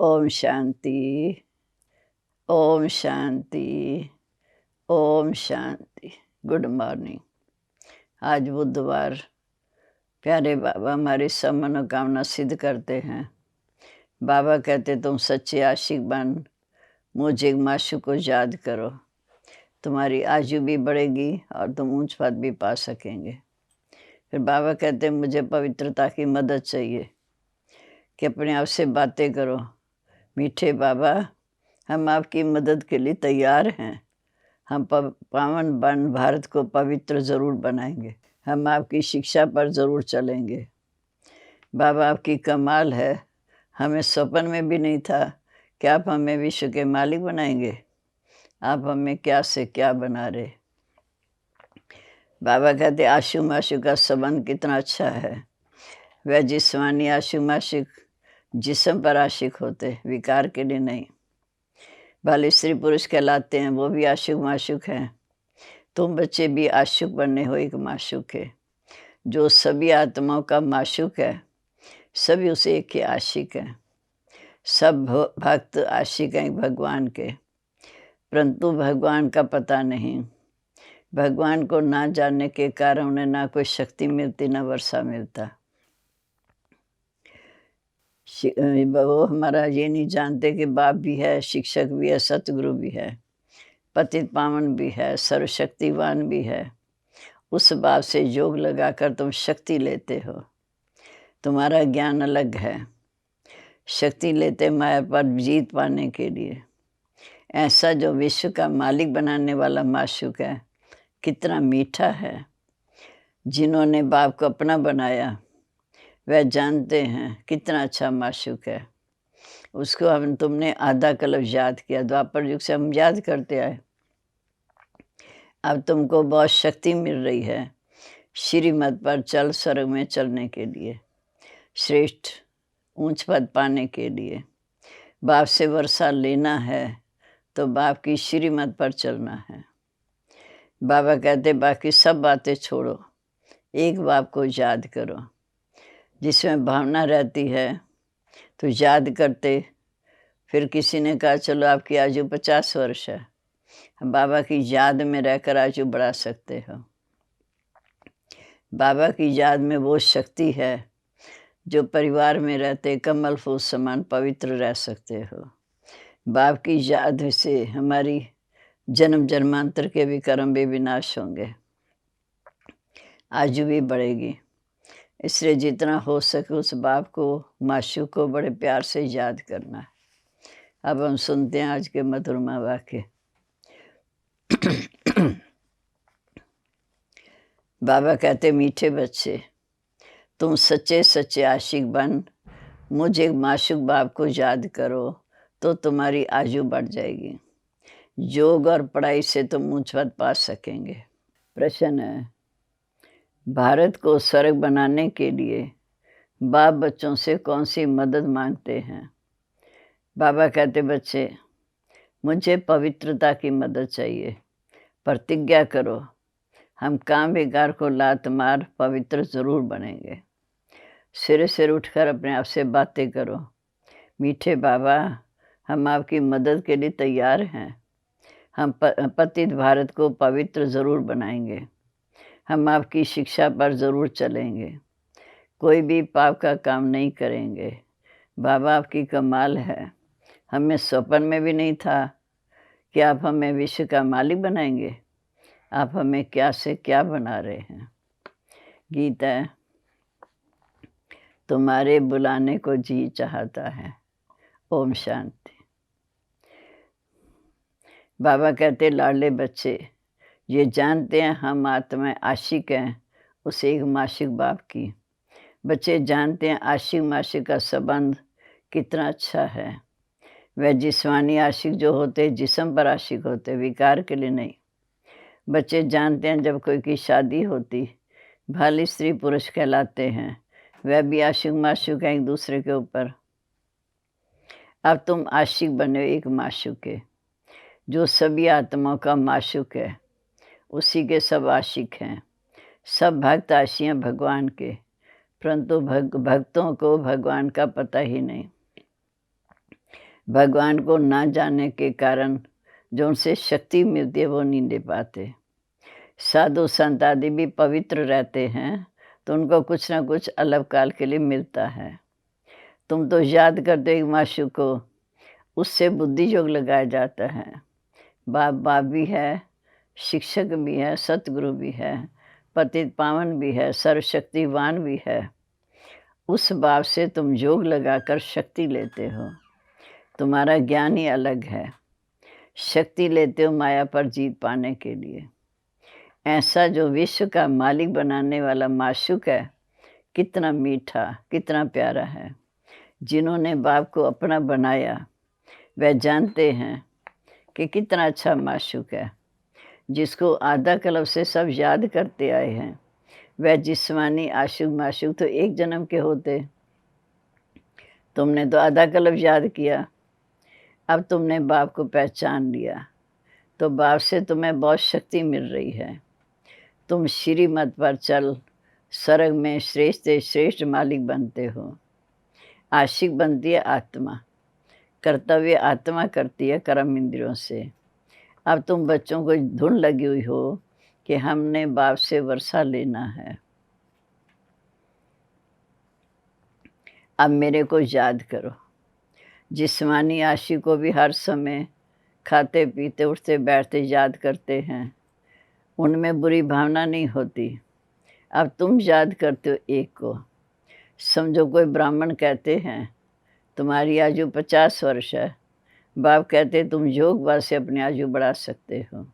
Om Shanti. Om Shanti. Om Shanti. Good morning. आज बुधवार। प्यारे बाबा हमारी सब मनोकामना सिद्ध करते हैं। बाबा कहते तुम सच्चे आशिक बन मुझे माशू को याद करो, तुम्हारी आयु भी बढ़ेगी और तुम ऊंच पद भी पा सकेंगे। फिर बाबा कहते मुझे पवित्रता की मदद चाहिए कि अपने आप से बातें करो। मीठे बाबा, हम आपकी मदद के लिए तैयार हैं। हम पावन बन भारत को पवित्र ज़रूर बनाएंगे। हम आपकी शिक्षा पर ज़रूर चलेंगे। बाबा आपकी कमाल है, हमें स्वप्न में भी नहीं था कि आप हमें विश्व के मालिक बनाएंगे। आप हमें क्या से क्या बना रहे। बाबा कहते आशु माशु का संबंध कितना अच्छा है। वह जिस्मानी आशु माशुक जिस्म पर आशिक होते, विकार के लिए नहीं। भले स्त्री पुरुष कहलाते हैं, वो भी आशुक माशुक हैं। तुम बच्चे भी आशुक बनने हो एक माशुक है जो सभी आत्माओं का माशुक है। सभी उसे एक के आशिक हैं। सब भक्त आशिक हैं भगवान के, परंतु भगवान का पता नहीं। भगवान को ना जानने के कारण उन्हें ना कोई शक्ति मिलती, ना वर्षा मिलता। वो हमारा ये नहीं जानते कि बाप भी है, शिक्षक भी है, सतगुरु भी है, पतित पावन भी है, सर्वशक्तिवान भी है। उस बाप से योग लगाकर तुम शक्ति लेते हो। तुम्हारा ज्ञान अलग है। शक्ति लेते माया पर जीत पाने के लिए। ऐसा जो विश्व का मालिक बनाने वाला माशुक है, कितना मीठा है। जिन्होंने बाप को अपना बनाया वह जानते हैं कितना अच्छा माशुक है। उसको हम तुमने आधा कल्प याद किया। द्वापर युग से हम याद करते आए। अब तुमको बहुत शक्ति मिल रही है श्रीमत पर चल स्वर्ग में चलने के लिए, श्रेष्ठ ऊंच पद पाने के लिए। बाप से वर्षा लेना है तो बाप की श्रीमत पर चलना है। बाबा कहते बाकी सब बातें छोड़ो, एक बाप को याद करो। जिसमें भावना रहती है तो याद करते। फिर किसी ने कहा चलो आपकी आयु 50 वर्ष है, बाबा की याद में रहकर आयु बढ़ा सकते हो। बाबा की याद में वो शक्ति है जो परिवार में रहते कमल फूल समान पवित्र रह सकते हो। बाप की याद से हमारी जन्म जन्मांतर के भी कर्म भी विनाश होंगे, आयु भी बढ़ेगी। इसलिए जितना हो सके उस बाप को, माशू को बड़े प्यार से याद करना है। अब हम सुनते हैं आज के मधुरमा वाक्य। बाबा कहते मीठे बच्चे, तुम सच्चे सच्चे आशिक बन मुझे माशुक बाप को याद करो तो तुम्हारी आयु बढ़ जाएगी। योग और पढ़ाई से तुम ऊंच पद पा सकेंगे। प्रश्न है, भारत को स्वर्ग बनाने के लिए बाप बच्चों से कौन सी मदद मांगते हैं? बाबा कहते बच्चे, मुझे पवित्रता की मदद चाहिए। प्रतिज्ञा करो, हम काम विकार को लात मार पवित्र ज़रूर बनेंगे। सिरे सिर उठकर अपने आप से बातें करो। मीठे बाबा, हम आपकी मदद के लिए तैयार हैं। हम पतित भारत को पवित्र ज़रूर बनाएंगे। हम आपकी शिक्षा पर ज़रूर चलेंगे। कोई भी पाप का काम नहीं करेंगे। बाबा आपकी कमाल है। हमें स्वप्न में भी नहीं था कि आप हमें विश्व का मालिक बनाएंगे। आप हमें क्या से क्या बना रहे हैं। गीत है, तुम्हारे बुलाने को जी चाहता है। ओम शांति। बाबा कहते लाडले बच्चे, ये जानते हैं हम आत्माएं आशिक हैं उस एक माशिक बाप की। बच्चे जानते हैं आशिक माशिक का संबंध कितना अच्छा है। वह जिस्मानी आशिक जो होते जिस्म पर आशिक होते, विकार के लिए नहीं। बच्चे जानते हैं जब कोई की शादी होती भले स्त्री पुरुष कहलाते हैं, वह भी आशिक माशुक हैं एक दूसरे के ऊपर। अब तुम आशिक बने एक माशुक के जो सभी आत्माओं का माशुक है। उसी के सब आशिक हैं। सब भक्त आशी हैं भगवान के, परंतु भक्तों को भगवान का पता ही नहीं। भगवान को ना जानने के कारण जो उनसे शक्ति मिलती है वो नहीं दे पाते। साधु संत आदि भी पवित्र रहते हैं, तो उनको कुछ ना कुछ अल्पकाल के लिए मिलता है। तुम तो याद करते हो माशु को, उससे बुद्धि योग लगाया जाता है। बाप बाप भी है, शिक्षक भी है, सतगुरु भी है, पतित पावन भी है, सर्वशक्तिवान भी है। उस भाव से तुम योग लगाकर शक्ति लेते हो। तुम्हारा ज्ञान ही अलग है। शक्ति लेते हो माया पर जीत पाने के लिए। ऐसा जो विश्व का मालिक बनाने वाला माशूक है, कितना मीठा, कितना प्यारा है। जिन्होंने बाप को अपना बनाया, वह जानते हैं कि कितना अच्छा माशूक है। जिसको आधा कल्प से सब याद करते आए हैं, वह जिस्मानी आशुक माशूक तो एक जन्म के होते। तुमने तो आधा कल्प याद किया, अब तुमने बाप को पहचान लिया, तो बाप से तुम्हें बहुत शक्ति मिल रही है। तुम श्रीमत पर चल, स्वर्ग में श्रेष्ठ से श्रेष्ठ मालिक बनते हो। आशिक बनती है आत्मा, कर्तव्य आत्मा करती है कर्म इंद्रियों से। अब तुम बच्चों को धुन लगी हुई हो कि हमने बाप से वर्षा लेना है। अब मेरे को याद करो। जिस्मानी आशिक को भी हर समय खाते पीते उठते बैठते याद करते हैं, उनमें बुरी भावना नहीं होती। अब तुम याद करते हो एक को। समझो कोई ब्राह्मण कहते हैं तुम्हारी आयु 50 वर्ष है, बाप कहते तुम योग बल से अपनी आयु बढ़ा सकते हो।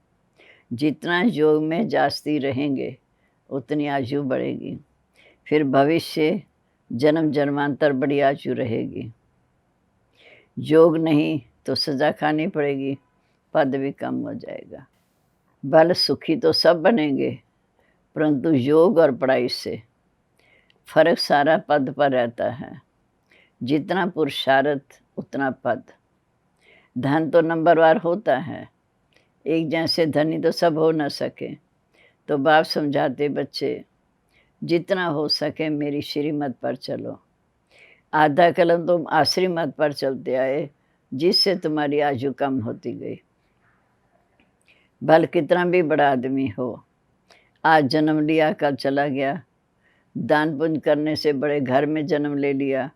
जितना योग में जास्ती रहेंगे उतनी आयु बढ़ेगी। फिर भविष्य जन्म जन्मांतर बड़ी आयु रहेगी। योग नहीं तो सजा खानी पड़ेगी, पद भी कम हो जाएगा। बल सुखी तो सब बनेंगे, परंतु योग और पढ़ाई से फर्क सारा पद पर रहता है। जितना पुरुषार्थ उतना पद। धन तो नंबरवार होता है, एक जैसे धनी तो सब हो न सके। तो बाप समझाते बच्चे, जितना हो सके मेरी श्रीमत पर चलो। आधा कलम तुम आश्रीमत पर चलते आए, जिससे तुम्हारी आयु कम होती गई। भल कितना भी बड़ा आदमी हो, आज जन्म लिया कल चला गया। दान पुण्य करने से बड़े घर में जन्म ले लिया।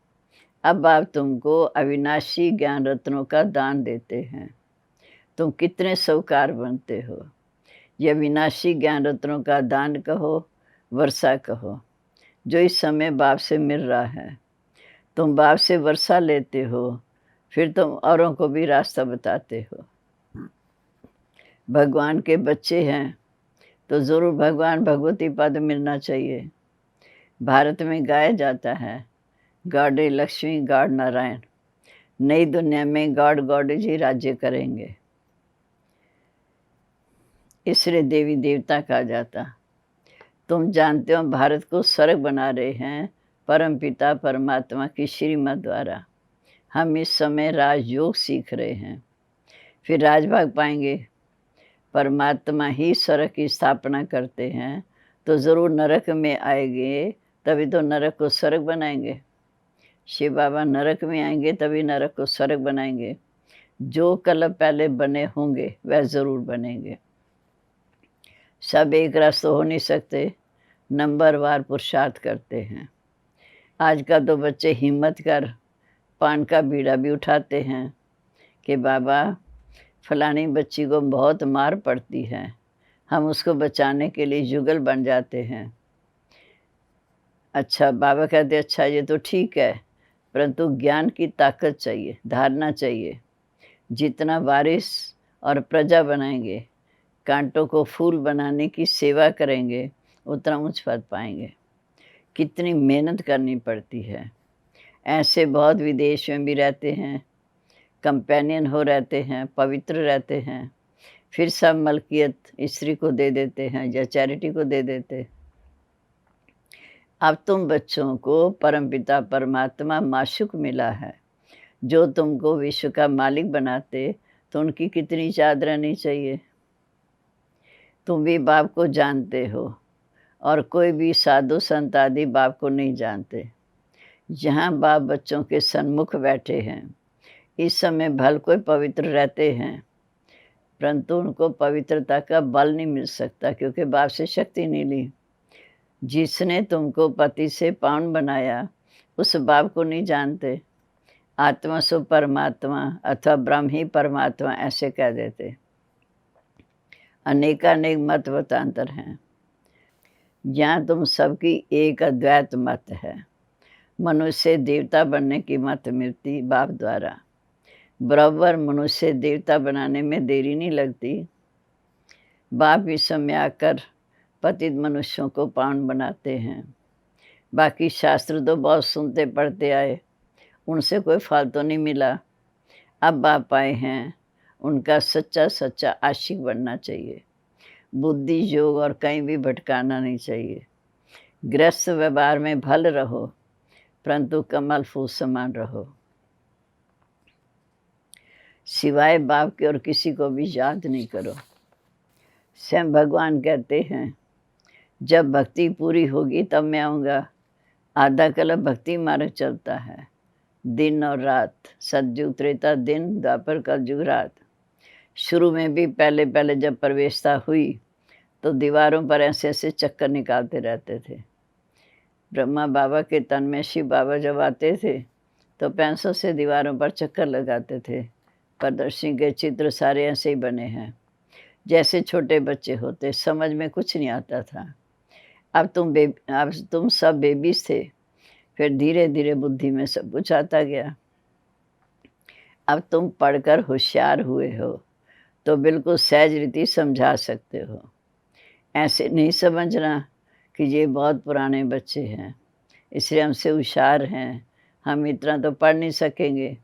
अब आप तुमको अविनाशी ज्ञान रत्नों का दान देते हैं। तुम कितने सौकार बनते हो। यह विनाशी ज्ञान रत्नों का दान कहो, वर्षा कहो, जो इस समय बाप से मिल रहा है। तुम बाप से वर्षा लेते हो, फिर तुम औरों को भी रास्ता बताते हो। भगवान के बच्चे हैं तो ज़रूर भगवान भगवती पद मिलना चाहिए। भारत में गाया जाता है, God is Lakshmi, God Narayan. नई दुनिया में गॉड गॉडेज ही राज्य करेंगे, इसलिए देवी देवता कहा जाता। तुम जानते हो भारत को स्वर्ग बना रहे हैं परम पिता परमात्मा की श्रीमत द्वारा। हम इस समय राजयोग सीख रहे हैं, फिर राजभाग पाएंगे। परमात्मा ही स्वर्ग की स्थापना करते हैं, तो ज़रूर नरक में आएंगे, तभी तो नरक को स्वर्ग बनाएंगे। शिव बाबा नरक में आएंगे तभी नरक को स्वर्ग बनाएंगे। जो कल्प पहले बने होंगे वह ज़रूर बनेंगे। सब एक रस तो हो नहीं सकते, नंबरवार पुरुषार्थ करते हैं। आज का तो बच्चे हिम्मत कर पान का बीड़ा भी उठाते हैं कि बाबा फलानी बच्ची को बहुत मार पड़ती है, हम उसको बचाने के लिए जुगल बन जाते हैं। अच्छा, बाबा कहते अच्छा ये तो ठीक है, परंतु ज्ञान की ताकत चाहिए, धारणा चाहिए। जितना वारिस और प्रजा बनाएंगे, कांटों को फूल बनाने की सेवा करेंगे, उतना उच्च पद पाएंगे। कितनी मेहनत करनी पड़ती है। ऐसे बहुत विदेश में भी रहते हैं, कंपेनियन हो रहते हैं, पवित्र रहते हैं, फिर सब मलकियत स्त्री को दे देते हैं या चैरिटी को दे देते। अब तुम बच्चों को परमपिता परमात्मा माशुक मिला है, जो तुमको विश्व का मालिक बनाते, तो उनकी कितनी याद रहनी चाहिए। तुम भी बाप को जानते हो, और कोई भी साधु संत आदि बाप को नहीं जानते। जहाँ बाप बच्चों के सन्मुख बैठे हैं, इस समय भल कोई पवित्र रहते हैं, परंतु उनको पवित्रता का बल नहीं मिल सकता, क्योंकि बाप से शक्ति नहीं ली। जिसने तुमको पति से पावन बनाया, उस बाप को नहीं जानते। आत्मा सो परमात्मा अथवा ब्रह्म ही परमात्मा ऐसे कह देते। अनेकानेक मत मतांतर हैं। यहाँ तुम सबकी एक अद्वैत मत है। मनुष्य देवता बनने की मत मिलती बाप द्वारा। बराबर मनुष्य देवता बनाने में देरी नहीं लगती। बाप इस समय आकर पतित मनुष्यों को पावन बनाते हैं। बाकी शास्त्र तो बहुत सुनते पढ़ते आए, उनसे कोई फल तो नहीं मिला। अब बाप आए हैं, उनका सच्चा सच्चा आशिक बनना चाहिए। बुद्धि योग और कहीं भी भटकाना नहीं चाहिए। गृहस्थ व्यवहार में भल रहो, परंतु कमल फूल समान रहो। सिवाय बाप के और किसी को भी याद नहीं करो। स्वयं भगवान कहते हैं, जब भक्ति पूरी होगी तब मैं आऊँगा। आधा कल्प भक्ति मार्ग चलता है, दिन और रात, सतयुग त्रेता दिन, द्वापर कलयुग रात। शुरू में भी पहले पहले जब प्रवेशता हुई तो दीवारों पर ऐसे ऐसे चक्कर निकालते रहते थे। ब्रह्मा बाबा के तन में शिव बाबा जब आते थे तो पेंसिल से दीवारों पर चक्कर लगाते थे। प्रदर्शनी के चित्र सारे ऐसे ही बने हैं, जैसे छोटे बच्चे होते, समझ में कुछ नहीं आता था। अब तुम सब बेबीज थे, फिर धीरे धीरे बुद्धि में सब कुछ आता गया। अब तुम पढ़कर होशियार हुए हो तो बिल्कुल सहज रीति समझा सकते हो। ऐसे नहीं समझना कि ये बहुत पुराने बच्चे हैं, इसलिए हमसे होशियार हैं, हम इतना तो पढ़ नहीं सकेंगे।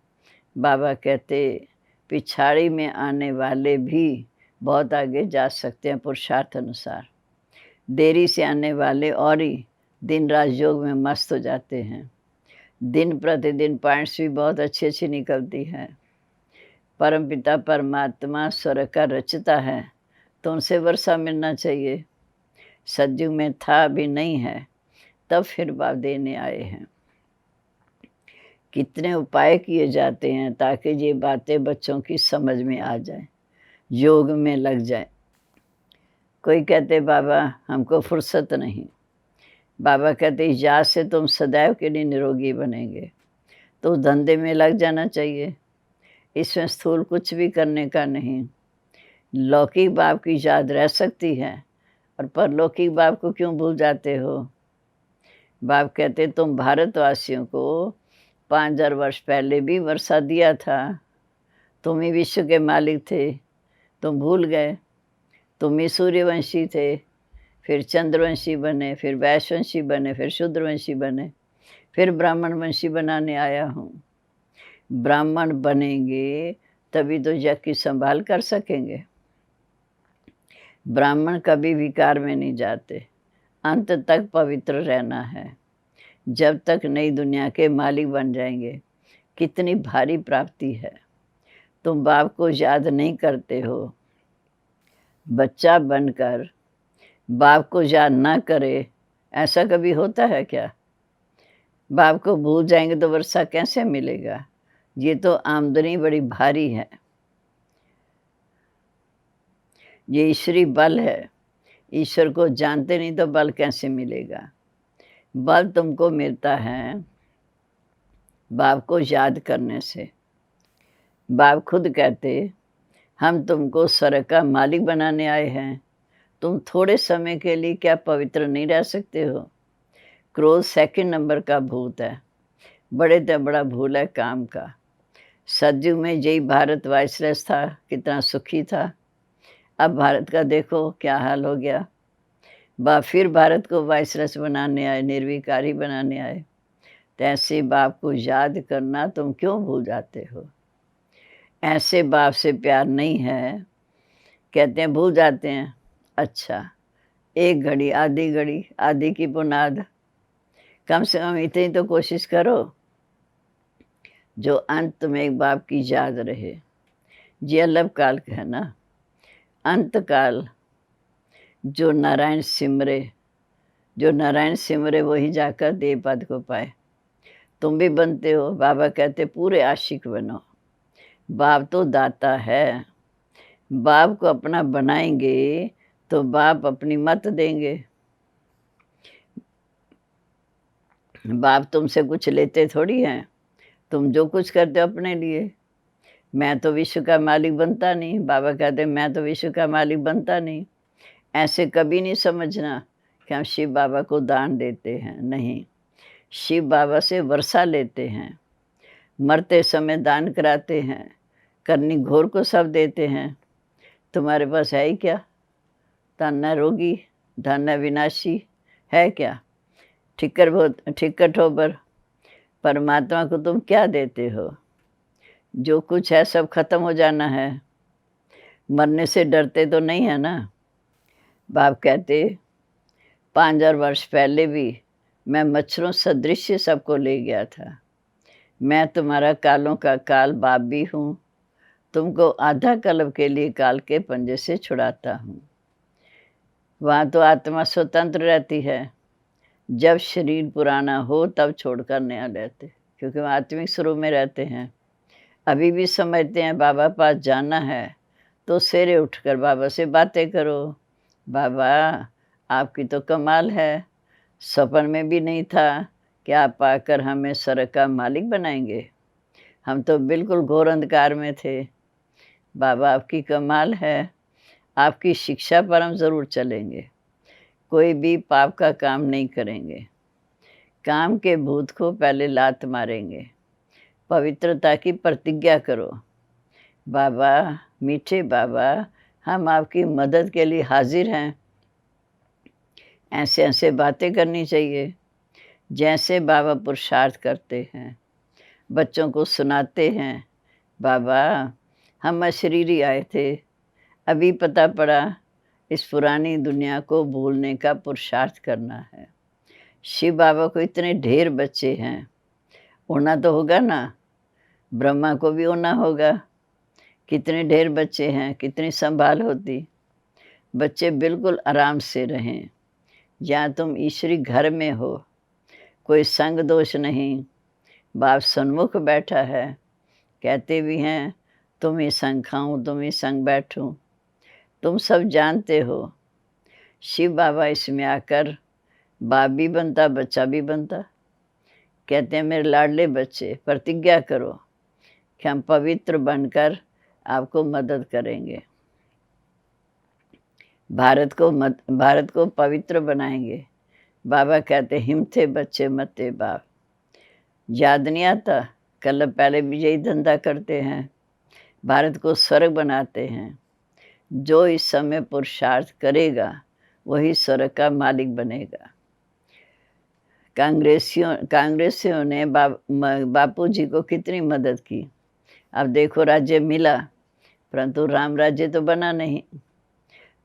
बाबा कहते पिछाड़ी में आने वाले भी बहुत आगे जा सकते हैं पुरुषार्थ अनुसार। देरी से आने वाले और ही दिन रात योग में मस्त हो जाते हैं। दिन प्रतिदिन पॉइंट्स भी बहुत अच्छी अच्छी निकलती हैं। परमपिता परमात्मा स्वर्ग का रचता है, तो उनसे वर्षा मिलना चाहिए। सतयुग में था, अभी नहीं है, तब फिर बाप देने आए हैं। कितने उपाय किए जाते हैं ताकि ये बातें बच्चों की समझ में आ जाए, योग में लग जाए। कोई कहते बाबा हमको फुर्सत नहीं। बाबा कहते इजाज़त से तुम सदैव के लिए निरोगी बनेंगे, तो धंधे में लग जाना चाहिए। इसमें स्थूल कुछ भी करने का नहीं। लौकिक बाप की याद रह सकती है, और परलौकिक बाप को क्यों भूल जाते हो? बाप कहते तुम भारतवासियों को 5000 वर्ष पहले भी वर्षा दिया था। तुम ही विश्व के मालिक थे, तुम भूल गए। तुम ही सूर्यवंशी थे, फिर चंद्रवंशी बने, फिर वैश्यवंशी बने, फिर शूद्रवंशी बने, फिर ब्राह्मण वंशी बनाने आया हूँ। ब्राह्मण बनेंगे तभी तो जग की संभाल कर सकेंगे। ब्राह्मण कभी विकार में नहीं जाते, अंत तक पवित्र रहना है, जब तक नई दुनिया के मालिक बन जाएंगे। कितनी भारी प्राप्ति है। तुम बाप को याद नहीं करते हो। बच्चा बनकर बाप को याद ना करे, ऐसा कभी होता है क्या? बाप को भूल जाएंगे तो वर्षा कैसे मिलेगा? ये तो आमदनी बड़ी भारी है। ये ईश्वरी बल है। ईश्वर को जानते नहीं तो बल कैसे मिलेगा? बल तुमको मिलता है बाप को याद करने से। बाप खुद कहते हम तुमको स्वर्ग का मालिक बनाने आए हैं। तुम थोड़े समय के लिए क्या पवित्र नहीं रह सकते हो? क्रोध सेकंड नंबर का भूत है, बड़े से बड़ा भूल है काम का। सतयुग में यही भारत वाइसराय था, कितना सुखी था। अब भारत का देखो क्या हाल हो गया। बाप फिर भारत को वाइसराय बनाने आए, निर्विकारी बनाने आए। तो ऐसे बाप को याद करना तुम क्यों भूल जाते हो? ऐसे बाप से प्यार नहीं है, कहते हैं भूल जाते हैं। अच्छा, एक घड़ी आधी की बुनियाद, कम से कम इतनी तो कोशिश करो जो अंत में एक बाप की याद रहे। ये अल्प काल का है ना। अंत काल जो नारायण सिमरे वही जाकर देव पद को पाए। तुम भी बनते हो। बाबा कहते पूरे आशिक बनो। बाप तो दाता है। बाप को अपना बनाएँगे तो बाप अपनी मत देंगे। बाप तुमसे कुछ लेते थोड़ी हैं, तुम जो कुछ करते हो अपने लिए। मैं तो विश्व का मालिक बनता नहीं, बाबा कहते हैं मैं तो विश्व का मालिक बनता नहीं। ऐसे कभी नहीं समझना कि हम शिव बाबा को दान देते हैं, नहीं। शिव बाबा से वर्षा लेते हैं, मरते समय दान कराते हैं, करनी घोर को सब देते हैं। तुम्हारे पास है ही क्या? धन है रोगी, धन है विनाशी, है क्या? ठिक्कर ठोकर परमात्मा को तुम क्या देते हो? जो कुछ है सब खत्म हो जाना है। मरने से डरते तो नहीं है ना? बाप कहते 5000 वर्ष पहले भी मैं मच्छरों सदृश सबको ले गया था। मैं तुम्हारा कालों का काल बाप भी हूँ। तुमको आधा कल्प के लिए काल के पंजे से छुड़ाता हूँ। वहाँ तो आत्मा स्वतंत्र रहती है। जब शरीर पुराना हो तब छोड़कर नया लेते, क्योंकि वो आत्मिक स्वरूप में रहते हैं। अभी भी समझते हैं बाबा पास जाना है तो सवेरे उठकर बाबा से बातें करो। बाबा आपकी तो कमाल है, सपन में भी नहीं था कि आप आकर हमें स्वर्ग का मालिक बनाएंगे। हम तो बिल्कुल घोर अंधकार में थे। बाबा आपकी कमाल है, आपकी शिक्षा पर हम ज़रूर चलेंगे। कोई भी पाप का काम नहीं करेंगे। काम के भूत को पहले लात मारेंगे। पवित्रता की प्रतिज्ञा करो। बाबा, मीठे बाबा, हम आपकी मदद के लिए हाज़िर हैं। ऐसे-ऐसे बातें करनी चाहिए, जैसे बाबा पुरुषार्थ करते हैं, बच्चों को सुनाते हैं। बाबा, हम अशरीरी आए थे, अभी पता पड़ा इस पुरानी दुनिया को भूलने का पुरुषार्थ करना है। शिव बाबा को इतने ढेर बच्चे हैं, होना तो होगा ना, ब्रह्मा को भी होना होगा। कितने ढेर बच्चे हैं, कितनी संभाल होती। बच्चे बिल्कुल आराम से रहें। जहाँ तुम ईश्वरी घर में हो, कोई संग दोष नहीं। बाप सन्मुख बैठा है, कहते भी हैं तुम ही संग खाऊं, तुम ही संग बैठूं। तुम सब जानते हो शिव बाबा इसमें आकर बाप भी बनता, बच्चा भी बनता। कहते हैं मेरे लाडले बच्चे, प्रतिज्ञा करो कि हम पवित्र बनकर आपको मदद करेंगे। भारत को पवित्र बनाएंगे। बाबा कहते हिम्मते बच्चे मते बाप। याद नहीं आता? कल पहले भी यही धंधा करते हैं, भारत को स्वर्ग बनाते हैं। जो इस समय पुरुषार्थ करेगा वही स्वर्ग का मालिक बनेगा। कांग्रेसियों ने बापू जी को कितनी मदद की। अब देखो राज्य मिला, परंतु राम राज्य तो बना नहीं।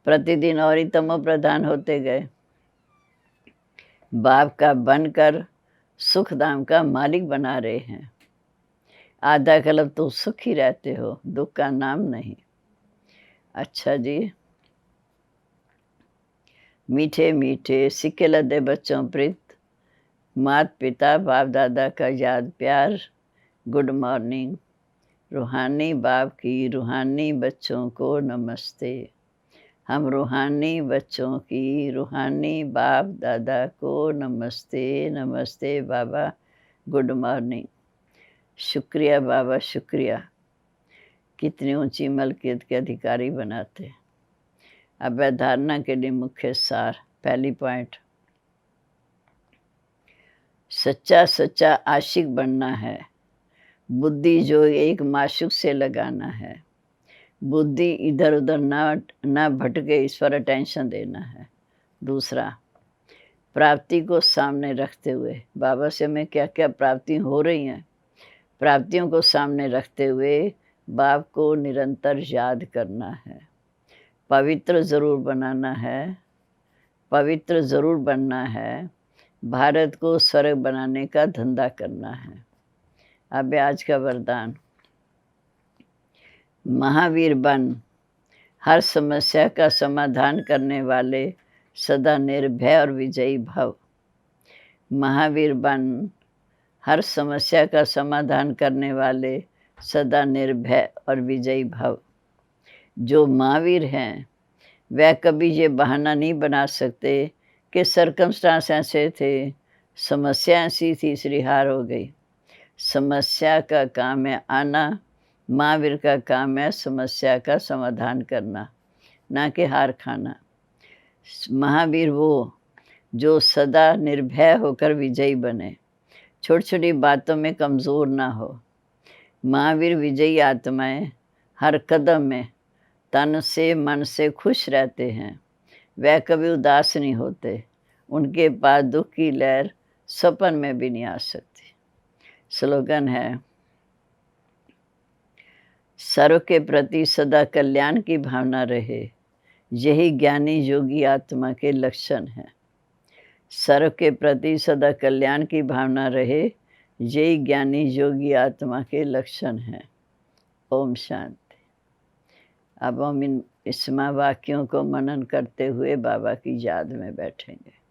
प्रतिदिन और ही तमो प्रधान होते गए। बाप का बनकर सुख धाम का मालिक बना रहे हैं। आधा कल्प तो सुख ही रहते हो, दुख का नाम नहीं। अच्छा जी, मीठे मीठे सिक्के लदे बच्चों प्रीत, माता पिता बाप दादा का याद प्यार। Good morning. रूहानी बाप की रूहानी बच्चों को नमस्ते। हम रूहानी बच्चों की रूहानी बाप दादा को नमस्ते। नमस्ते बाबा, गुड मॉर्निंग। शुक्रिया बाबा, शुक्रिया। कितनी ऊंची मलकियत के अधिकारी बनाते। अब धारणा के लिए मुख्य सार। पहली पॉइंट, सच्चा सच्चा आशिक बनना है। बुद्धि जो एक माशूक से लगाना है। बुद्धि इधर उधर ना भटके, इस पर अटेंशन देना है। दूसरा, प्राप्ति को सामने रखते हुए, बाबा से हमें क्या क्या प्राप्ति हो रही हैं, प्राप्तियों को सामने रखते हुए बाप को निरंतर याद करना है। पवित्र ज़रूर बनाना है, पवित्र ज़रूर बनना है। भारत को स्वर्ग बनाने का धंधा करना है। अब आज का वरदान, महावीर बन, हर समस्या का समाधान करने वाले सदा निर्भय और विजयी भव। महावीर बन, हर समस्या का समाधान करने वाले सदा निर्भय और विजयी भव। जो महावीर हैं वह कभी ये बहाना नहीं बना सकते कि सर्कमस्टांस ऐसे थे, समस्या ऐसी थी इसलिए हार हो गई। समस्या का काम है आना, महावीर का काम है समस्या का समाधान करना, ना कि हार खाना। महावीर वो जो सदा निर्भय होकर विजयी बने, छोटी-छोटी बातों में कमज़ोर ना हो। महावीर विजयी आत्माएँ हर कदम में तन से मन से खुश रहते हैं। वह कभी उदास नहीं होते। उनके पास दुःख की लहर सपन में भी नहीं आ सकती। स्लोगन है, सर्व के प्रति सदा कल्याण की भावना रहे, यही ज्ञानी योगी आत्मा के लक्षण हैं। सर्व के प्रति सदा कल्याण की भावना रहे, यही ज्ञानी योगी आत्मा के लक्षण हैं। ओम शांति। अब हम इन इसमें वाक्यों को मनन करते हुए बाबा की याद में बैठेंगे।